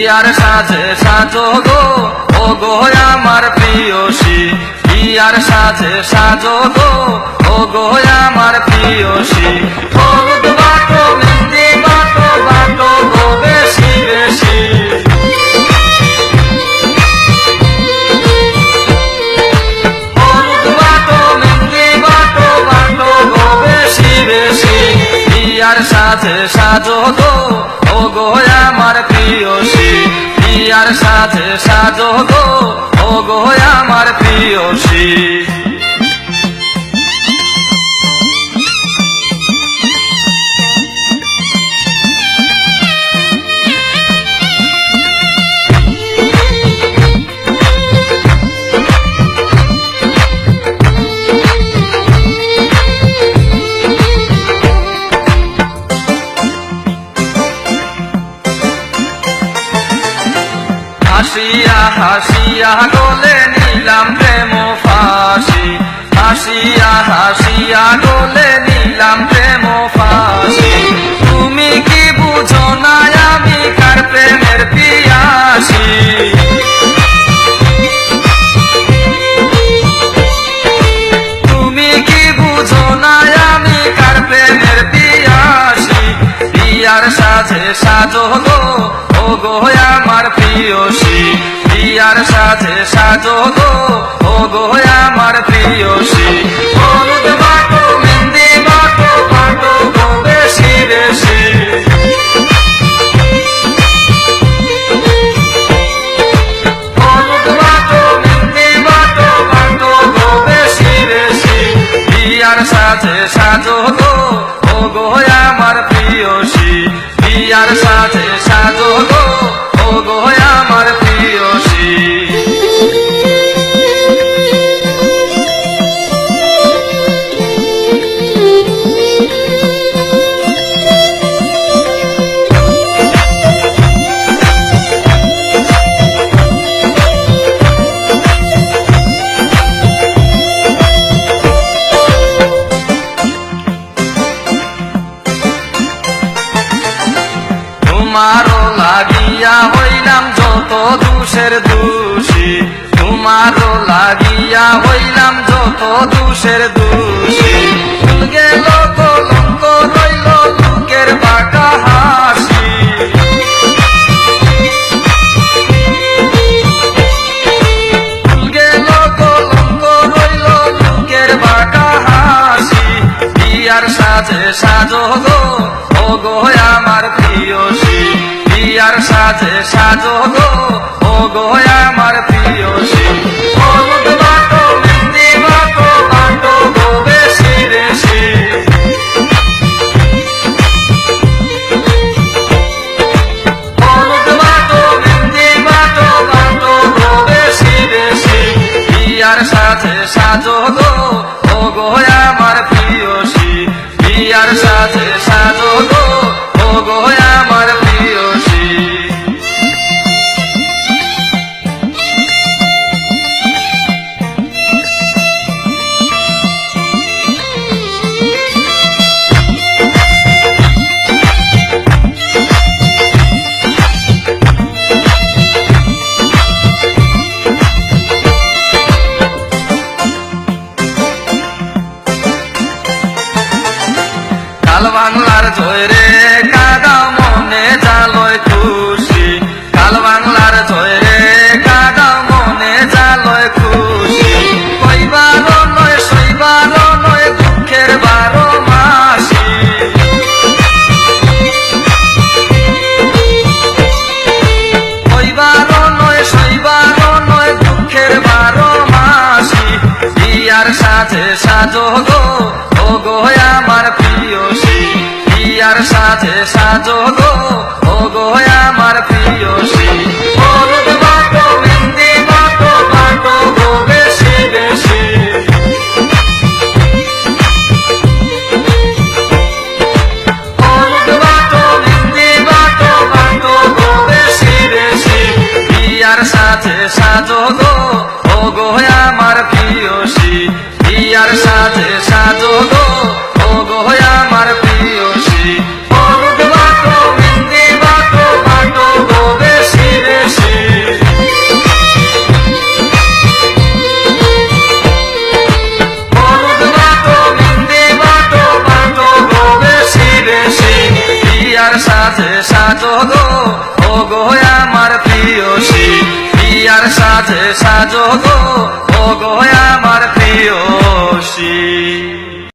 বিয়ার সাথে সাজো গো ও গো আমার প্রিয়সী বিয়ার সাথে সাজো গো ও গো আমার প্রিয়সী হলুদ বাটো মেহেন্দি বাটো বাটো গো বেশি বেশি হলুদ বাটো মেহেন্দি বাটো বাটো গো বেশি বেশি বিয়ার সাথে সাজো গো ও গো আমার প্রিয়সী বিয়ার সাথে সাজো গো ও গো আমার প্রিয়সী হাসিয়া হাসিয়া গলে নিলাম প্রেম ফাঁসি হাসিয়া হাসিয়া গলে নিলাম প্রেম ফাঁসি তুমি কি বুঝো না আমি কার প্রেমের পিয়াসী তুমি কি বুঝো না আমি কার প্রেমের পিয়াসী বিয়ার সাথে সাজো গো ও গো আমার প্রিয়সী বিয়ার সাথে সাজো গো ও গো আমার প্রিয়সী হলুদ বাটো মেহেন্দি বাটো বাটো গো বেশি বেশি হলুদ বাটো মেহেন্দি বাটো বাটো গো বেশি বেশি বিয়ার সাথে সাজো গো ও গো আমার প্রিয়সী বিয়ার সাথে সাজো গো ও গো আমার প্রিয়সী তোমারও লাগিয়া হইলাম যত দোষের দোষী তোমারও লাগিয়া হইলাম যত দোষের দোষী ভুল গেল কলঙ্ক রইল লোকের বাঁকা হাসি ভুল গেল কলঙ্ক রইল লোকের বাঁকা হাসি বিয়ার সাথে সাজো গো ও গো আমার প্রিয়সী বিয়ার সাথে সাজো গো ও গো আমার প্রিয়সী হলুদ বাটো মেহেন্দি বাটো বাটো গো বেশি বেশি হলুদ বাটো মেহেন্দি বাটো বাটো গো বেশি বেশি বিয়ার সাথে সাজো গো ও গো আমার প্রিয়সী বিয়ার সাথে সাজো গো ও গো আমার প্রিয়সী কাল বাংলার জয়রে কাদা মনে জালয় খুশি কাল বাংলার জয়রে কাদা মনে জালয় খুশি কইবারও নয় সইবারও নয় দুঃখের 12 মাসি কইবারও নয় সইবারও নয় দুঃখের 12 মাসি বিয়ার সাথে সাজো গো ও গো আমার প্রিয়সী বিয়ার সাথে সাজো গো ও গো আমার প্রিয়সী হলুদ বাটো মেহেন্দি বাটো বাটো গো বেশি বেশি হলুদ বাটো মেহেন্দি বাটো বাটো গো বেশি বেশি বিয়ার সাথে সাজো গো ও গো আমার প্রিয়সী বিয়ার সাথে সাজো গো ও গো আমার প্রিয়সী হলুদ বাটো সাজে সাজো গো ও গো আমার প্রিয়সী বিয়ার সাজে সাজো গো ও গো আমার প্রিয়সী